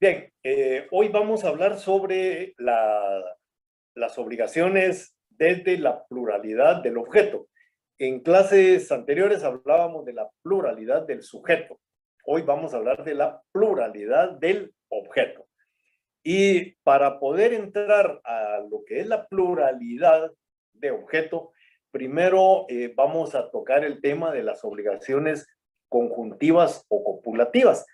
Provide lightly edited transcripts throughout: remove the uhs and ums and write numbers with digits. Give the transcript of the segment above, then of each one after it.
Bien, hoy vamos a hablar sobre las obligaciones desde la pluralidad del objeto. En clases anteriores hablábamos de la pluralidad del sujeto. Hoy vamos a hablar de la pluralidad del objeto. Y para poder entrar a lo que es la pluralidad de objeto, primero vamos a tocar el tema de las obligaciones conjuntivas o copulativas.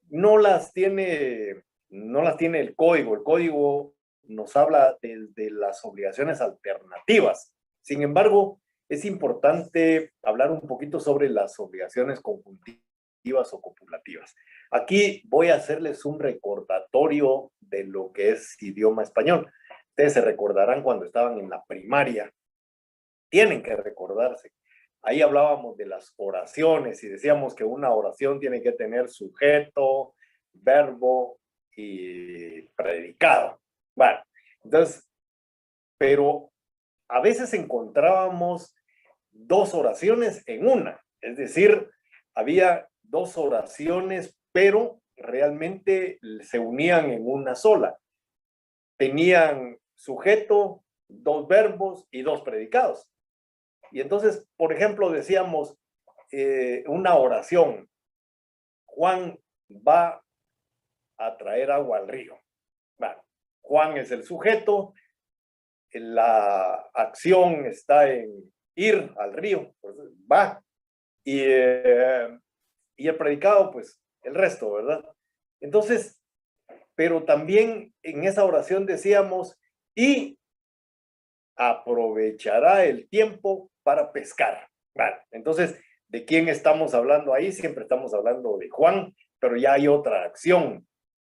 No las tiene, no las tiene el código. El código nos habla de las obligaciones alternativas. Sin embargo, es importante hablar un poquito sobre las obligaciones conjuntivas o copulativas. Aquí voy a hacerles un recordatorio de lo que es idioma español. Ustedes se recordarán cuando estaban en la primaria. Tienen que recordarse. Ahí hablábamos de las oraciones y decíamos que una oración tiene que tener sujeto, verbo y predicado. Bueno, entonces, pero a veces encontrábamos dos oraciones en una, es decir, había dos oraciones, pero realmente se unían en una sola. Tenían sujeto, dos verbos y dos predicados. Y entonces, por ejemplo, decíamos una oración: Juan va a traer agua al río. Bueno, Juan es el sujeto, la acción está en ir al río, pues va. Y el predicado, pues el resto, ¿verdad? Entonces, pero también en esa oración decíamos, y aprovechará el tiempo para pescar. Vale, entonces, ¿de quién estamos hablando ahí? Siempre estamos hablando de Juan, pero ya hay otra acción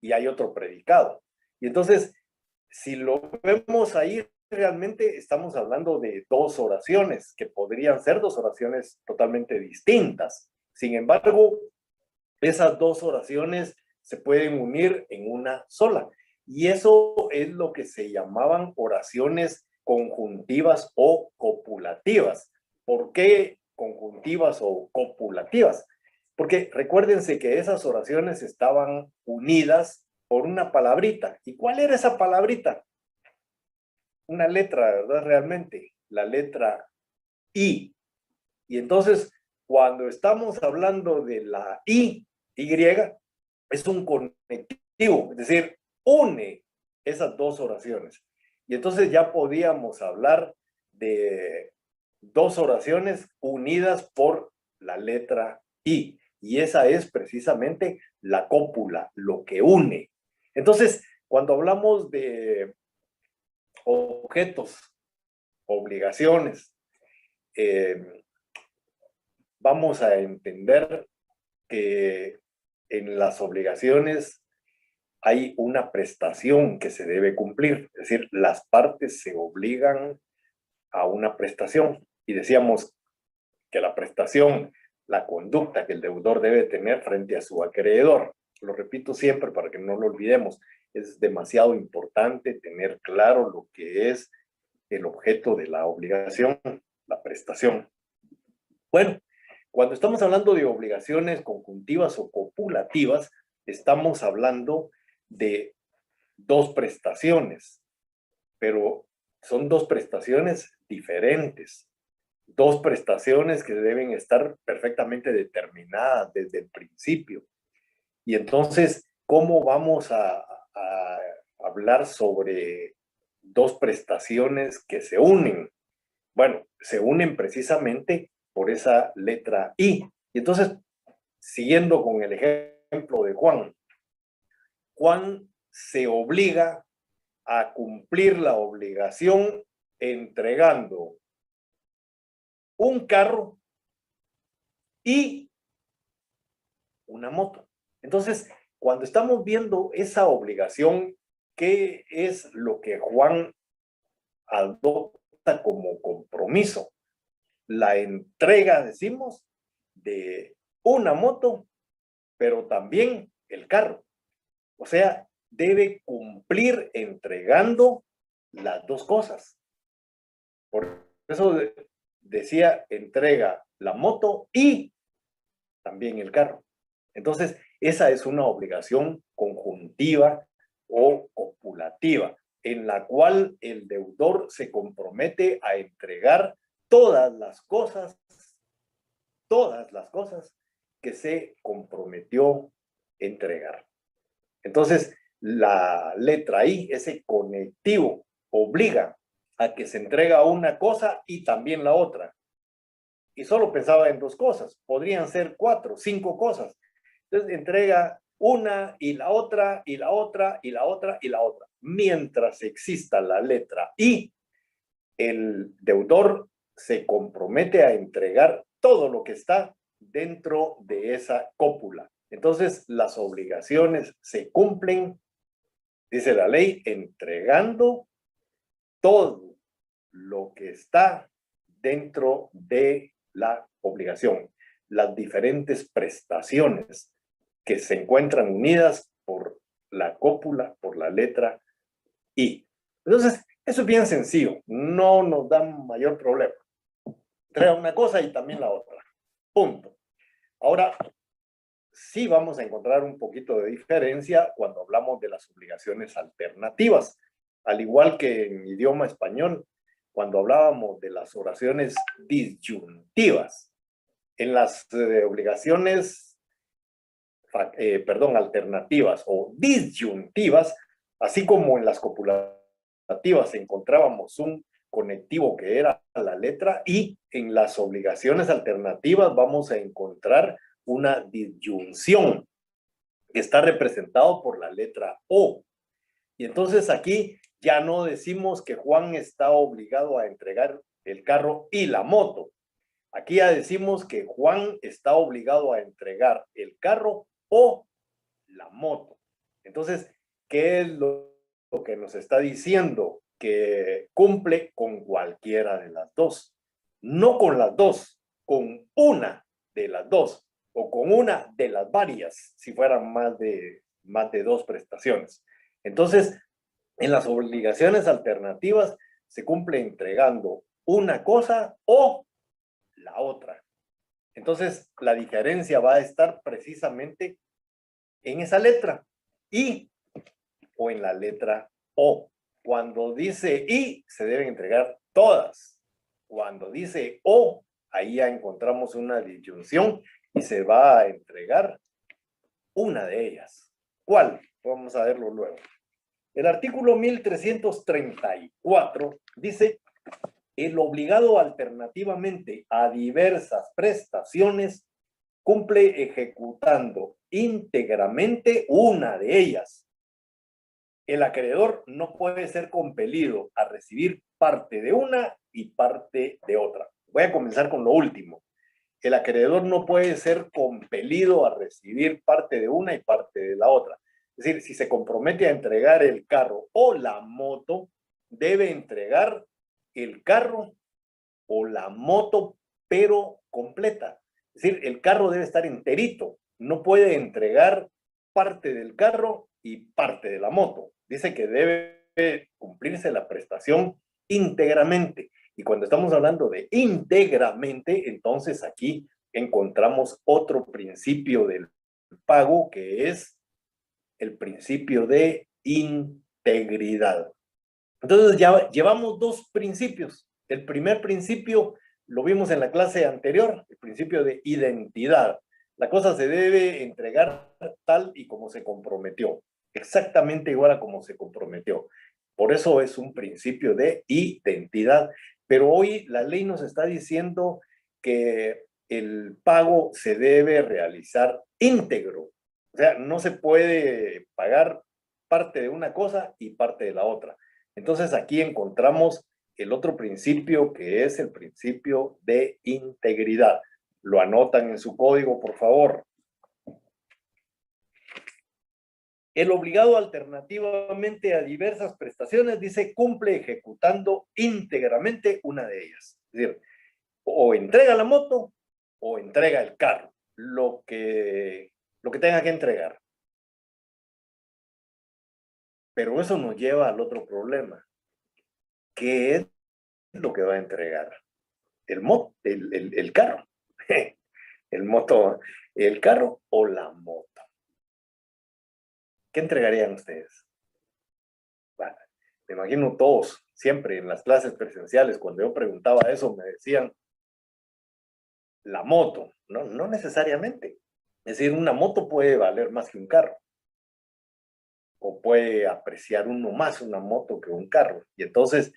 y hay otro predicado. Y entonces, si lo vemos ahí, realmente estamos hablando de dos oraciones, que podrían ser dos oraciones totalmente distintas. Sin embargo, esas dos oraciones se pueden unir en una sola. Y eso es lo que se llamaban oraciones conjuntivas o copulativas. ¿Por qué conjuntivas o copulativas? Porque recuérdense que esas oraciones estaban unidas por una palabrita. ¿Y cuál era esa palabrita? Una letra, ¿verdad? Realmente, la letra I. Y entonces, cuando estamos hablando de la I, es un conectivo, es decir, une esas dos oraciones. Y entonces ya podíamos hablar de dos oraciones unidas por la letra I. Y esa es precisamente la cópula, lo que une. Entonces, cuando hablamos de objetos, obligaciones, eh, vamos a entender que en las obligaciones hay una prestación que se debe cumplir, es decir, las partes se obligan a una prestación. Y decíamos que la prestación, la conducta que el deudor debe tener frente a su acreedor. Lo repito siempre para que no lo olvidemos, es demasiado importante tener claro lo que es el objeto de la obligación, la prestación. Bueno, cuando estamos hablando de obligaciones conjuntivas o copulativas, estamos hablando de dos prestaciones, pero son dos prestaciones diferentes, dos prestaciones que deben estar perfectamente determinadas desde el principio. Y entonces, ¿cómo vamos a hablar sobre dos prestaciones que se unen? Bueno, se unen precisamente por esa letra I. Y entonces, siguiendo con el ejemplo de Juan, Juan se obliga a cumplir la obligación entregando un carro y una moto. Entonces, cuando estamos viendo esa obligación, ¿qué es lo que Juan adopta como compromiso? La entrega, decimos, de una moto, pero también el carro. O sea, debe cumplir entregando las dos cosas. Por eso decía, entrega la moto y también el carro. Entonces, esa es una obligación conjuntiva o copulativa, en la cual el deudor se compromete a entregar todas las cosas que se comprometió a entregar. Entonces, la letra I, ese conectivo, obliga a que se entrega una cosa y también la otra. Y solo pensaba en dos cosas, podrían ser 4, 5 cosas. Entonces, entrega una y la otra, y la otra, y la otra, y la otra. Mientras exista la letra I, el deudor se compromete a entregar todo lo que está dentro de esa cópula. Entonces, las obligaciones se cumplen, dice la ley, entregando todo lo que está dentro de la obligación, las diferentes prestaciones que se encuentran unidas por la cópula, por la letra I. Entonces, eso es bien sencillo, no nos da mayor problema. Entrega una cosa y también la otra. Punto. Ahora, sí vamos a encontrar un poquito de diferencia cuando hablamos de las obligaciones alternativas. Al igual que en idioma español, cuando hablábamos de las oraciones disyuntivas, en las obligaciones, alternativas o disyuntivas, así como en las copulativas encontrábamos un conectivo que era la letra I, en las obligaciones alternativas vamos a encontrar una disyunción que está representado por la letra O. Y entonces aquí ya no decimos que Juan está obligado a entregar el carro y la moto. Aquí ya decimos que Juan está obligado a entregar el carro o la moto. Entonces, ¿qué es lo que nos está diciendo? Que cumple con cualquiera de las dos. No con las dos, con una de las dos o con una de las varias, si fueran más de dos prestaciones. Entonces, en las obligaciones alternativas se cumple entregando una cosa o la otra. Entonces, la diferencia va a estar precisamente en esa letra I o en la letra O. Cuando dice I, se deben entregar todas. Cuando dice O, ahí ya encontramos una disyunción y se va a entregar una de ellas. ¿Cuál? Vamos a verlo luego. El artículo 1334 dice: el obligado alternativamente a diversas prestaciones cumple ejecutando íntegramente una de ellas. El acreedor no puede ser compelido a recibir parte de una y parte de otra. Voy a comenzar con lo último. El acreedor no puede ser compelido a recibir parte de una y parte de la otra. Es decir, si se compromete a entregar el carro o la moto, debe entregar el carro o la moto, pero completa. Es decir, el carro debe estar enterito. No puede entregar parte del carro y parte de la moto. Dice que debe cumplirse la prestación íntegramente. Y cuando estamos hablando de íntegramente, entonces aquí encontramos otro principio del pago, que es el principio de integridad. Entonces ya llevamos dos principios. El primer principio lo vimos en la clase anterior, el principio de identidad. La cosa se debe entregar tal y como se comprometió, exactamente igual a como se comprometió. Por eso es un principio de identidad. Pero hoy la ley nos está diciendo que el pago se debe realizar íntegro. O sea, no se puede pagar parte de una cosa y parte de la otra. Entonces aquí encontramos el otro principio, que es el principio de integridad. Lo anotan en su código, por favor. El obligado alternativamente a diversas prestaciones dice cumple ejecutando íntegramente una de ellas. Es decir, o entrega la moto o entrega el carro, lo que tenga que entregar. Pero eso nos lleva al otro problema. ¿Qué es lo que va a entregar? El carro. El moto, ¿El carro o la moto? ¿Qué entregarían ustedes? Bueno, me imagino todos, siempre en las clases presenciales, cuando yo preguntaba eso, me decían la moto. No, no necesariamente. Es decir, una moto puede valer más que un carro. O puede apreciar uno más una moto que un carro. Y entonces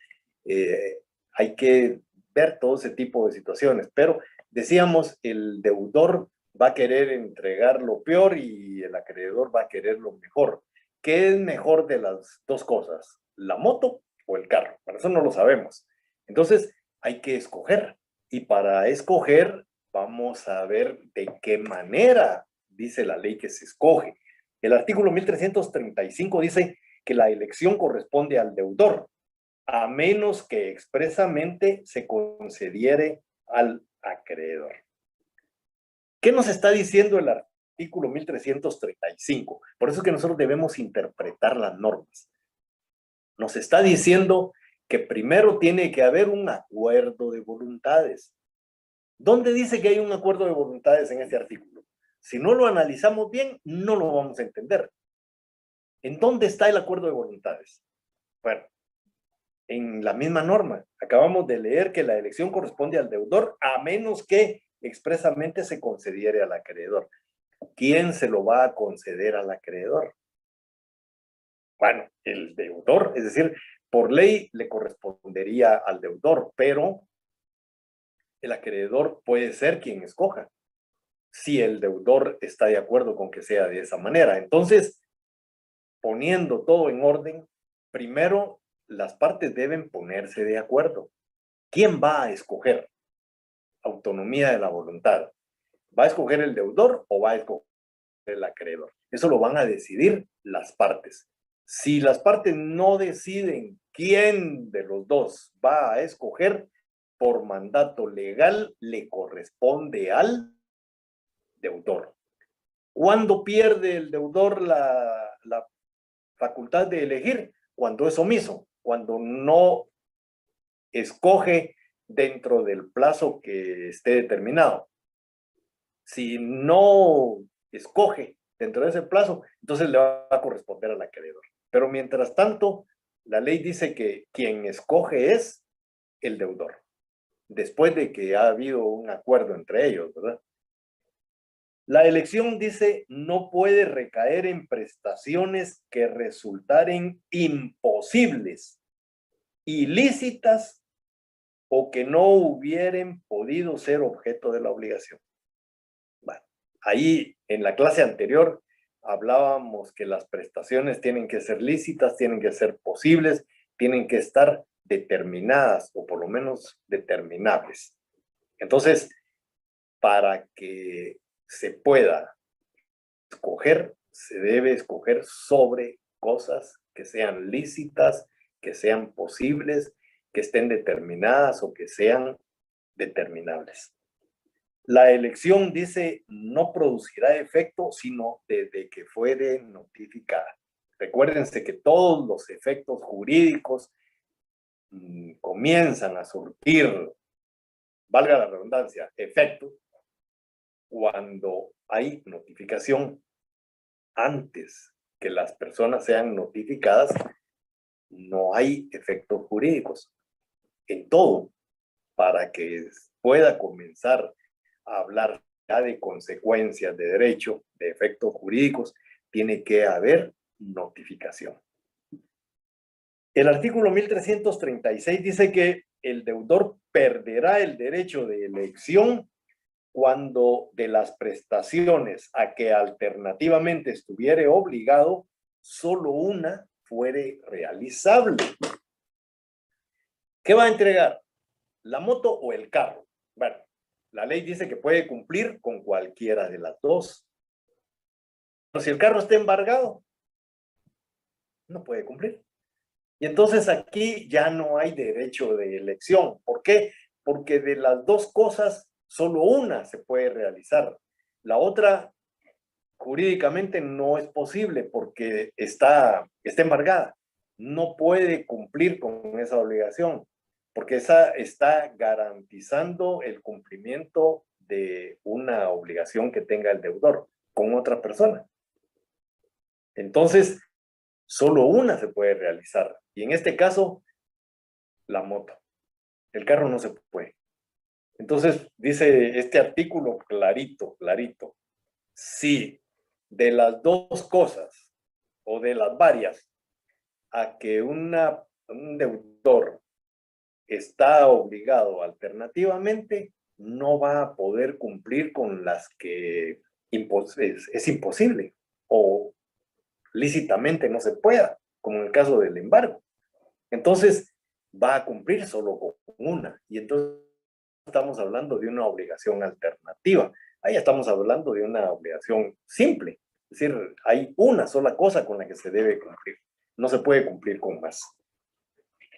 hay que ver todo ese tipo de situaciones. Pero decíamos, el deudor va a querer entregar lo peor y el acreedor va a querer lo mejor. ¿Qué es mejor de las dos cosas? ¿La moto o el carro? Para eso no lo sabemos. Entonces hay que escoger. Y para escoger vamos a ver de qué manera dice la ley que se escoge. El artículo 1335 dice que la elección corresponde al deudor, a menos que expresamente se concediere al acreedor. ¿Qué nos está diciendo el artículo 1335? Por eso es que nosotros debemos interpretar las normas. Nos está diciendo que primero tiene que haber un acuerdo de voluntades. ¿Dónde dice que hay un acuerdo de voluntades en este artículo? Si no lo analizamos bien, no lo vamos a entender. ¿En dónde está el acuerdo de voluntades? Bueno, en la misma norma. Acabamos de leer que la elección corresponde al deudor a menos que expresamente se concediere al acreedor. ¿Quién se lo va a conceder al acreedor? Bueno, el deudor, es decir, por ley le correspondería al deudor, pero el acreedor puede ser quien escoja, si el deudor está de acuerdo con que sea de esa manera. Entonces, poniendo todo en orden, primero las partes deben ponerse de acuerdo. ¿Quién va a escoger? Autonomía de la voluntad. ¿Va a escoger el deudor o va a escoger el acreedor? Eso lo van a decidir las partes. Si las partes no deciden quién de los dos va a escoger, por mandato legal le corresponde al deudor. ¿Cuándo pierde el deudor la facultad de elegir? Cuando es omiso, cuando no escoge dentro del plazo que esté determinado. Si no escoge dentro de ese plazo, entonces le va a corresponder al acreedor. Pero mientras tanto, la ley dice que quien escoge es el deudor, después de que ha habido un acuerdo entre ellos, ¿verdad? La elección dice no puede recaer en prestaciones que resultaren imposibles, ilícitas o que no hubieran podido ser objeto de la obligación. Bueno, ahí en la clase anterior hablábamos que las prestaciones tienen que ser lícitas, tienen que ser posibles, tienen que estar determinadas o por lo menos determinables. Entonces, para que se pueda escoger, se debe escoger sobre cosas que sean lícitas, que sean posibles, que estén determinadas o que sean determinables. La elección, dice, no producirá efecto sino desde que fuere notificada. Recuérdense que todos los efectos jurídicos comienzan a surtir, valga la redundancia, efecto, cuando hay notificación. Antes que las personas sean notificadas, no hay efectos jurídicos. En todo, para que pueda comenzar a hablar ya de consecuencias de derecho, de efectos jurídicos, tiene que haber notificación. El artículo 1336 dice que el deudor perderá el derecho de elección cuando de las prestaciones a que alternativamente estuviere obligado, solo una fuere realizable. ¿Qué va a entregar? ¿La moto o el carro? Bueno, la ley dice que puede cumplir con cualquiera de las dos. Pero si el carro está embargado, no puede cumplir. Y entonces aquí ya no hay derecho de elección. ¿Por qué? Porque de las dos cosas, solo una se puede realizar. La otra, jurídicamente, no es posible porque está embargada. No puede cumplir con esa obligación, porque esa está garantizando el cumplimiento de una obligación que tenga el deudor con otra persona. Entonces, solo una se puede realizar. Y en este caso, la moto. El carro no se puede. Entonces, dice este artículo clarito, clarito. Si de las dos cosas o de las varias a que un deudor está obligado alternativamente, no va a poder cumplir con las que es imposible o lícitamente no se pueda, como en el caso del embargo. Entonces, va a cumplir solo con una. Y entonces estamos hablando de una obligación alternativa. Ahí estamos hablando de una obligación simple. Es decir, hay una sola cosa con la que se debe cumplir. No se puede cumplir con más.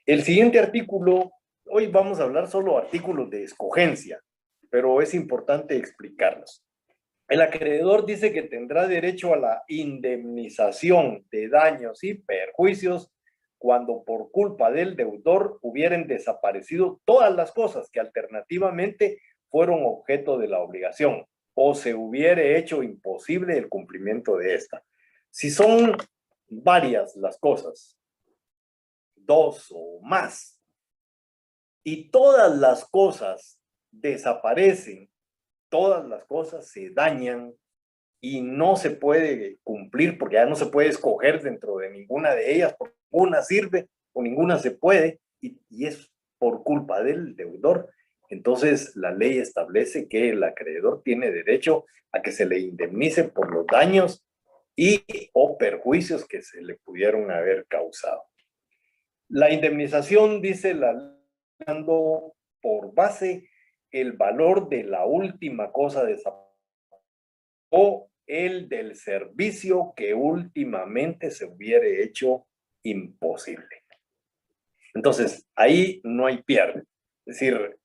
El siguiente artículo, hoy vamos a hablar solo artículos de escogencia, pero es importante explicarlos. El acreedor dice que tendrá derecho a la indemnización de daños y perjuicios cuando por culpa del deudor hubieran desaparecido todas las cosas que alternativamente fueron objeto de la obligación o se hubiere hecho imposible el cumplimiento de esta. Si son varias las cosas, dos o más, y todas las cosas desaparecen, todas las cosas se dañan y no se puede cumplir porque ya no se puede escoger dentro de ninguna de ellas, porque ninguna sirve o ninguna se puede y es por culpa del deudor. Entonces la ley establece que el acreedor tiene derecho a que se le indemnice por los daños y o perjuicios que se le pudieron haber causado. La indemnización, dice la ley, dando por base el valor de la última cosa desaparecida o el del servicio que últimamente se hubiere hecho imposible. Entonces, ahí no hay pierde. Es decir,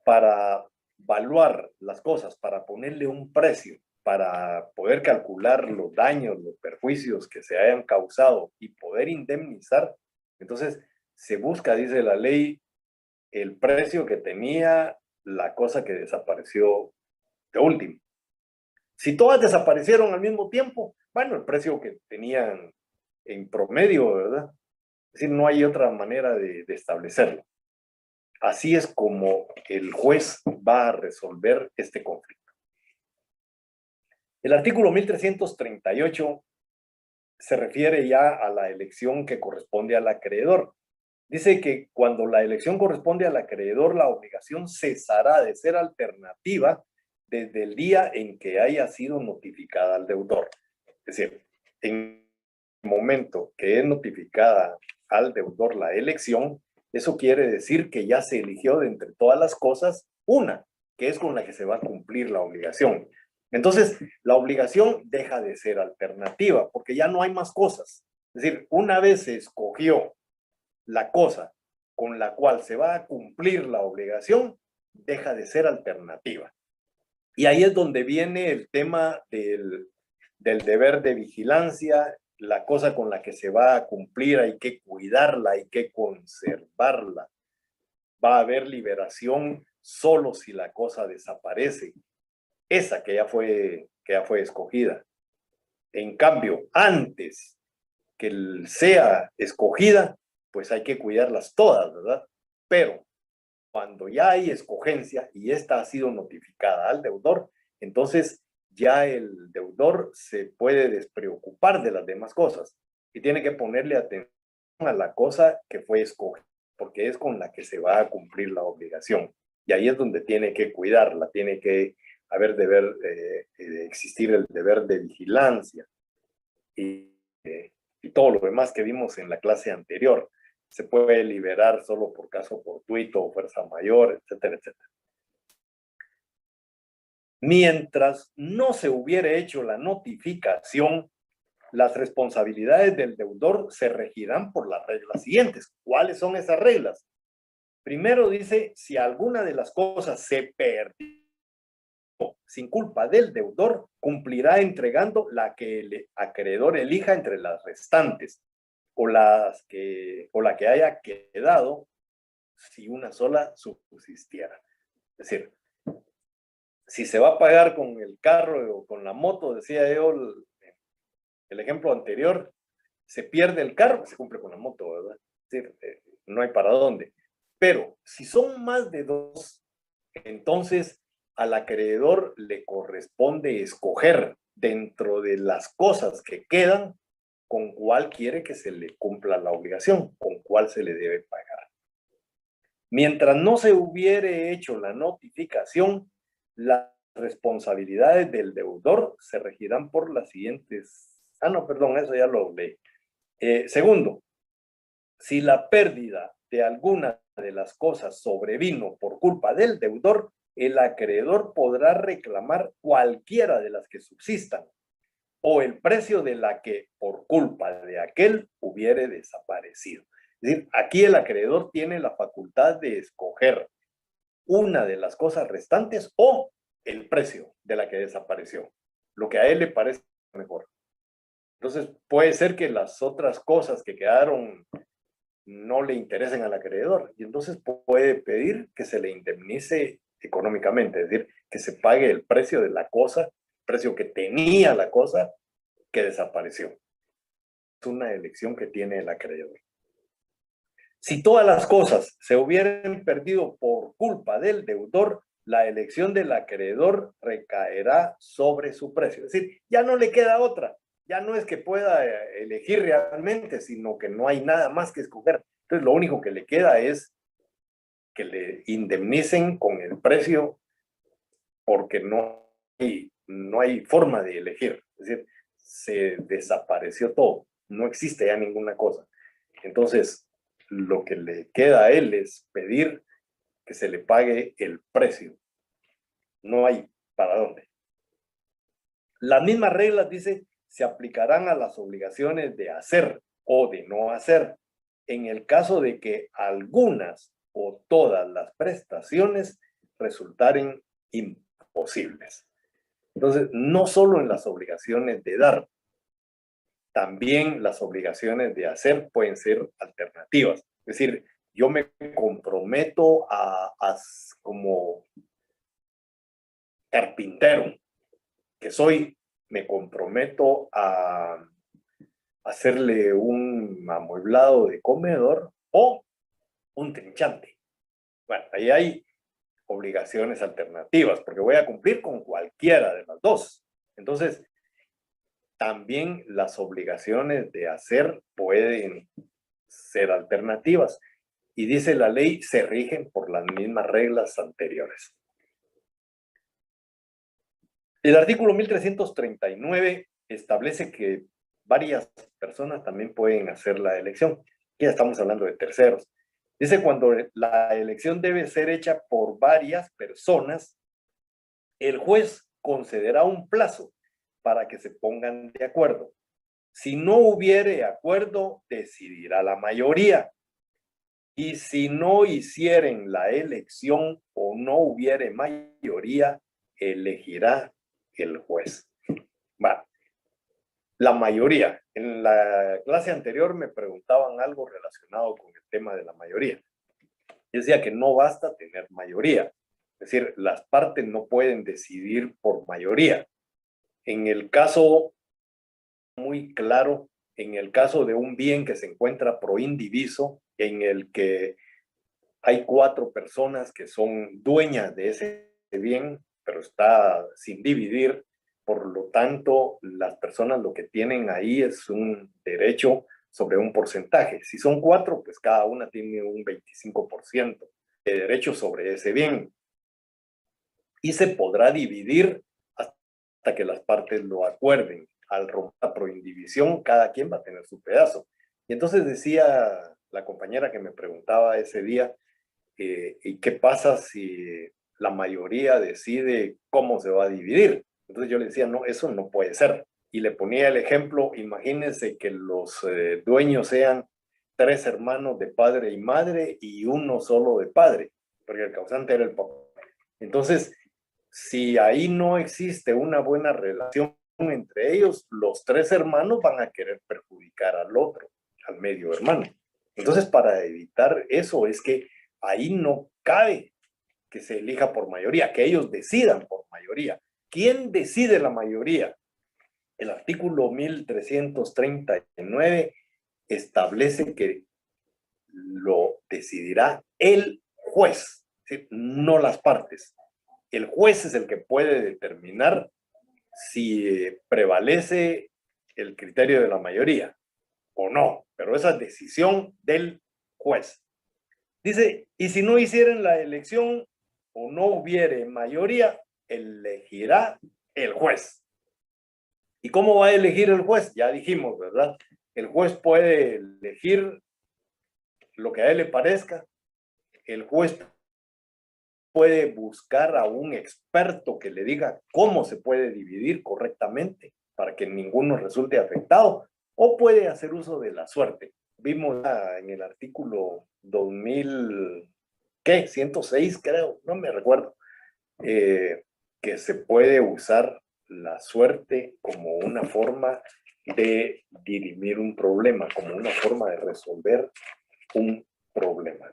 para evaluar las cosas, para ponerle un precio, para poder calcular los daños, los perjuicios que se hayan causado y poder indemnizar, entonces se busca, dice la ley, el precio que tenía la cosa que desapareció de último. Si todas desaparecieron al mismo tiempo, bueno, el precio que tenían en promedio, ¿verdad? Es decir, no hay otra manera de establecerlo. Así es como el juez va a resolver este conflicto. El artículo 1338 se refiere ya a la elección que corresponde al acreedor. Dice que cuando la elección corresponde al acreedor, la obligación cesará de ser alternativa desde el día en que haya sido notificada al deudor. Es decir, en el momento que es notificada al deudor la elección, eso quiere decir que ya se eligió de entre todas las cosas una, que es con la que se va a cumplir la obligación. Entonces, la obligación deja de ser alternativa, porque ya no hay más cosas. Es decir, una vez se escogió la cosa con la cual se va a cumplir la obligación, deja de ser alternativa. Y ahí es donde viene el tema del deber de vigilancia, la cosa con la que se va a cumplir, hay que cuidarla, hay que conservarla. Va a haber liberación solo si la cosa desaparece, esa que ya fue escogida. En cambio, antes que sea escogida, pues hay que cuidarlas todas, ¿verdad? Pero cuando ya hay escogencia y esta ha sido notificada al deudor, entonces ya el deudor se puede despreocupar de las demás cosas y tiene que ponerle atención a la cosa que fue escogida, porque es con la que se va a cumplir la obligación. Y ahí es donde tiene que cuidarla, tiene que existir el deber de vigilancia y todo lo demás que vimos en la clase anterior. Se puede liberar solo por caso fortuito o fuerza mayor, etcétera, etcétera. Mientras no se hubiera hecho la notificación, las responsabilidades del deudor se regirán por las reglas siguientes. ¿Cuáles son esas reglas? Primero dice, si alguna de las cosas se perdió sin culpa del deudor, cumplirá entregando la que el acreedor elija entre las restantes o la que haya quedado si una sola subsistiera. Es decir, Si se va a pagar con el carro o con la moto, decía yo, el ejemplo anterior, se pierde el carro, se cumple con la moto, ¿verdad? Es decir, no hay para dónde. Pero si son más de dos, entonces al acreedor le corresponde escoger dentro de las cosas que quedan con cuál quiere que se le cumpla la obligación, con cuál se le debe pagar. Mientras no se hubiere hecho la notificación, las responsabilidades del deudor se regirán por las siguientes. Ah, no, perdón, eso ya lo leí. Segundo, si la pérdida de alguna de las cosas sobrevino por culpa del deudor, el acreedor podrá reclamar cualquiera de las que subsistan o el precio de la que por culpa de aquel hubiere desaparecido. Es decir, aquí el acreedor tiene la facultad de escoger una de las cosas restantes o el precio de la que desapareció, lo que a él le parece mejor. Entonces, puede ser que las otras cosas que quedaron no le interesen al acreedor y entonces puede pedir que se le indemnice económicamente, es decir, que se pague el precio de la cosa, el precio que tenía la cosa que desapareció. Es una elección que tiene el acreedor. Si todas las cosas se hubieran perdido por culpa del deudor, la elección del acreedor recaerá sobre su precio. Es decir, ya no le queda otra. Ya no es que pueda elegir realmente, sino que no hay nada más que escoger. Entonces, lo único que le queda es que le indemnicen con el precio porque no hay forma de elegir. Es decir, se desapareció todo. No existe ya ninguna cosa. Entonces, lo que le queda a él es pedir que se le pague el precio. No hay para dónde. Las mismas reglas, dice, se aplicarán a las obligaciones de hacer o de no hacer, en el caso de que algunas o todas las prestaciones resultaren imposibles. Entonces, no solo en las obligaciones de dar, también las obligaciones de hacer pueden ser alternativas. Es decir, yo me comprometo como carpintero que soy, me comprometo a hacerle un amueblado de comedor o un trinchante. Bueno, ahí hay obligaciones alternativas, porque voy a cumplir con cualquiera de las dos. Entonces, también las obligaciones de hacer pueden ser alternativas. Y dice la ley, se rigen por las mismas reglas anteriores. El artículo 1339 establece que varias personas también pueden hacer la elección. Ya estamos hablando de terceros. Dice, cuando la elección debe ser hecha por varias personas, el juez concederá un plazo para que se pongan de acuerdo. Si no hubiere acuerdo, decidirá la mayoría. Y si no hicieren la elección o no hubiere mayoría, elegirá el juez. Bueno, la mayoría. En la clase anterior me preguntaban algo relacionado con el tema de la mayoría. Yo decía que no basta tener mayoría. Es decir, las partes no pueden decidir por mayoría. En el caso muy claro, en el caso de un bien que se encuentra proindiviso, en el que hay 4 personas que son dueñas de ese bien, pero está sin dividir. Por lo tanto, las personas lo que tienen ahí es un derecho sobre un porcentaje. Si son 4, pues cada una tiene un 25% de derecho sobre ese bien. Y se podrá dividir hasta que las partes lo acuerden. Al romper la proindivisión, cada quien va a tener su pedazo. Y entonces decía la compañera que me preguntaba ese día, ¿y qué pasa si la mayoría decide cómo se va a dividir? Entonces yo le decía, no, eso no puede ser. Y le ponía el ejemplo, imagínense que los dueños sean 3 hermanos de padre y madre y uno solo de padre, porque el causante era el papá. Entonces, si ahí no existe una buena relación entre ellos, los 3 hermanos van a querer perjudicar al otro, al medio hermano. Entonces, para evitar eso es que ahí no cabe que se elija por mayoría, que ellos decidan por mayoría. ¿Quién decide la mayoría? El artículo 1339 establece que lo decidirá el juez, ¿sí? No las partes. El juez es el que puede determinar si prevalece el criterio de la mayoría o no, pero esa es decisión del juez. Dice, y si no hicieran la elección o no hubiere mayoría, elegirá el juez. ¿Y cómo va a elegir el juez? Ya dijimos, ¿verdad? El juez puede elegir lo que a él le parezca. El juez puede buscar a un experto que le diga cómo se puede dividir correctamente para que ninguno resulte afectado, o puede hacer uso de la suerte. Vimos en el artículo 106, creo, no me recuerdo, que se puede usar la suerte como una forma de dirimir un problema, como una forma de resolver un problema.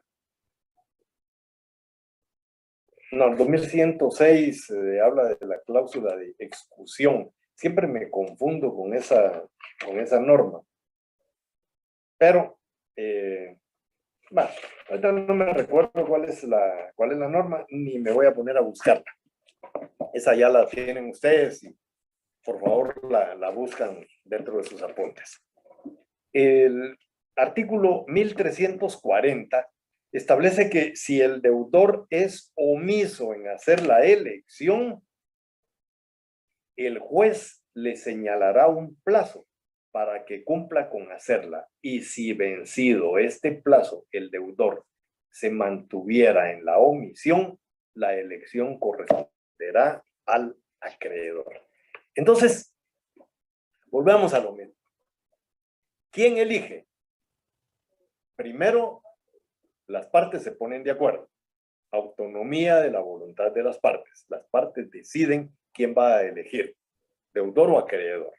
No, el 2106 habla de la cláusula de exclusión. Siempre me confundo con esa norma. Pero, bueno, ahorita no me recuerdo cuál es la norma, ni me voy a poner a buscarla. Esa ya la tienen ustedes y por favor la buscan dentro de sus apuntes. El artículo 1340 establece que si el deudor es omiso en hacer la elección, el juez le señalará un plazo para que cumpla con hacerla. Y si vencido este plazo, el deudor se mantuviera en la omisión, la elección corresponderá al acreedor. Entonces, volvamos a lo mismo. ¿Quién elige? Primero, las partes se ponen de acuerdo. Autonomía de la voluntad de las partes. Las partes deciden quién va a elegir, deudor o acreedor.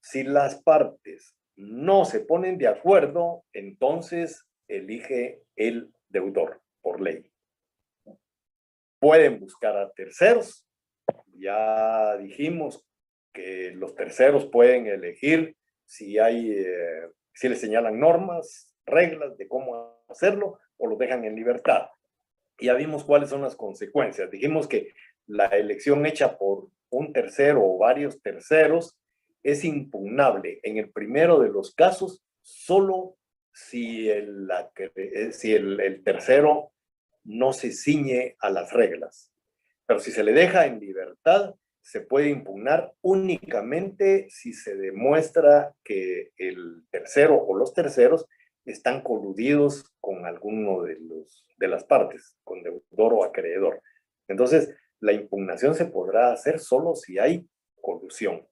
Si las partes no se ponen de acuerdo, entonces elige el deudor por ley. Pueden buscar a terceros. Ya dijimos que los terceros pueden elegir si si les señalan normas, reglas de cómo hacerlo, o lo dejan en libertad. Ya vimos cuáles son las consecuencias. Dijimos que la elección hecha por un tercero o varios terceros es impugnable en el primero de los casos solo si el tercero no se ciñe a las reglas. Pero si se le deja en libertad, se puede impugnar únicamente si se demuestra que el tercero o los terceros están coludidos con alguno de las partes, con deudor o acreedor. Entonces, la impugnación se podrá hacer solo si hay colusión.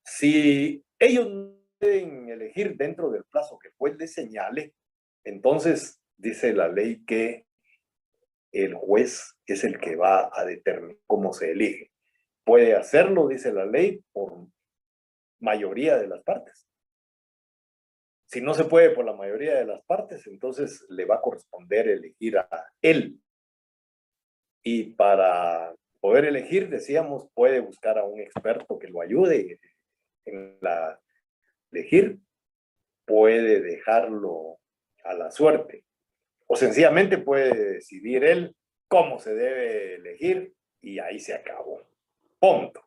Si ellos no pueden elegir dentro del plazo que el juez les señale, entonces dice la ley que el juez es el que va a determinar cómo se elige. Puede hacerlo, dice la ley, por mayoría de las partes. Si no se puede por la mayoría de las partes, entonces le va a corresponder elegir a él. Y para poder elegir, decíamos, puede buscar a un experto que lo ayude en la elegir, puede dejarlo a la suerte, o sencillamente puede decidir él cómo se debe elegir y ahí se acabó. Punto.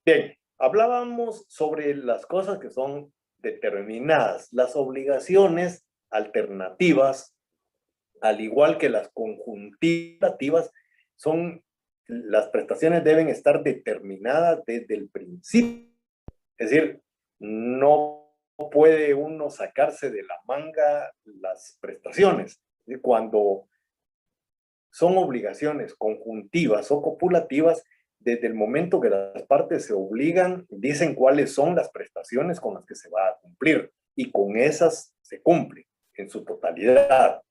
Bien, hablábamos sobre las cosas que son determinadas, las obligaciones alternativas, al igual que las conjuntivas, las prestaciones deben estar determinadas desde el principio. Es decir, no puede uno sacarse de la manga las prestaciones. Cuando son obligaciones conjuntivas o copulativas, desde el momento que las partes se obligan, dicen cuáles son las prestaciones con las que se va a cumplir y con esas se cumple en su totalidad.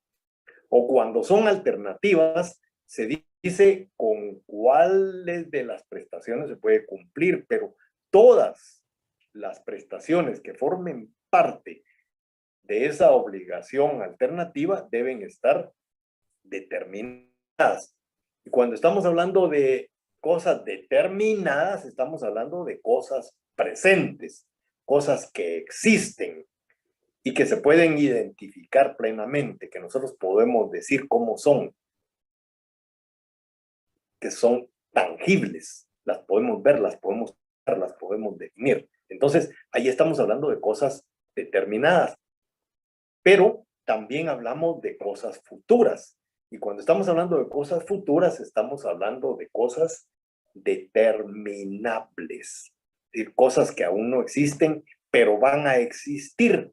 O cuando son alternativas, se dice con cuáles de las prestaciones se puede cumplir, pero todas las prestaciones que formen parte de esa obligación alternativa deben estar determinadas. Y cuando estamos hablando de cosas determinadas, estamos hablando de cosas presentes, cosas que existen y que se pueden identificar plenamente, que nosotros podemos decir cómo son, que son tangibles, las podemos ver, las podemos definir. Entonces, ahí estamos hablando de cosas determinadas, pero también hablamos de cosas futuras. Y cuando estamos hablando de cosas futuras, estamos hablando de cosas determinables, es decir, cosas que aún no existen, pero van a existir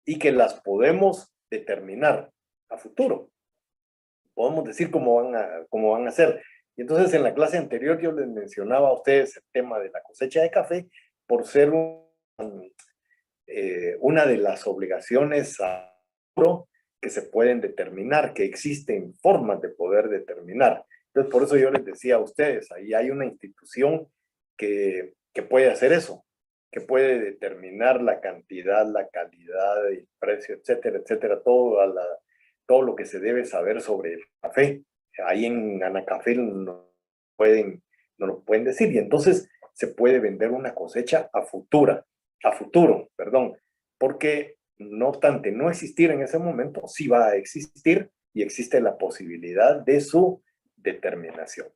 y que las podemos determinar a futuro. Podemos decir cómo van a ser. Y entonces en la clase anterior yo les mencionaba a ustedes el tema de la cosecha de café por ser una de las obligaciones que se pueden determinar, que existen formas de poder determinar. Entonces, por eso yo les decía a ustedes, ahí hay una institución que puede hacer eso, que puede determinar la cantidad, la calidad, el precio, etcétera, etcétera, todo lo que se debe saber sobre el café. Ahí en Anacafé no lo pueden decir y entonces se puede vender una cosecha a futuro, perdón, porque no obstante no existir en ese momento, sí va a existir y existe la posibilidad de su determinación.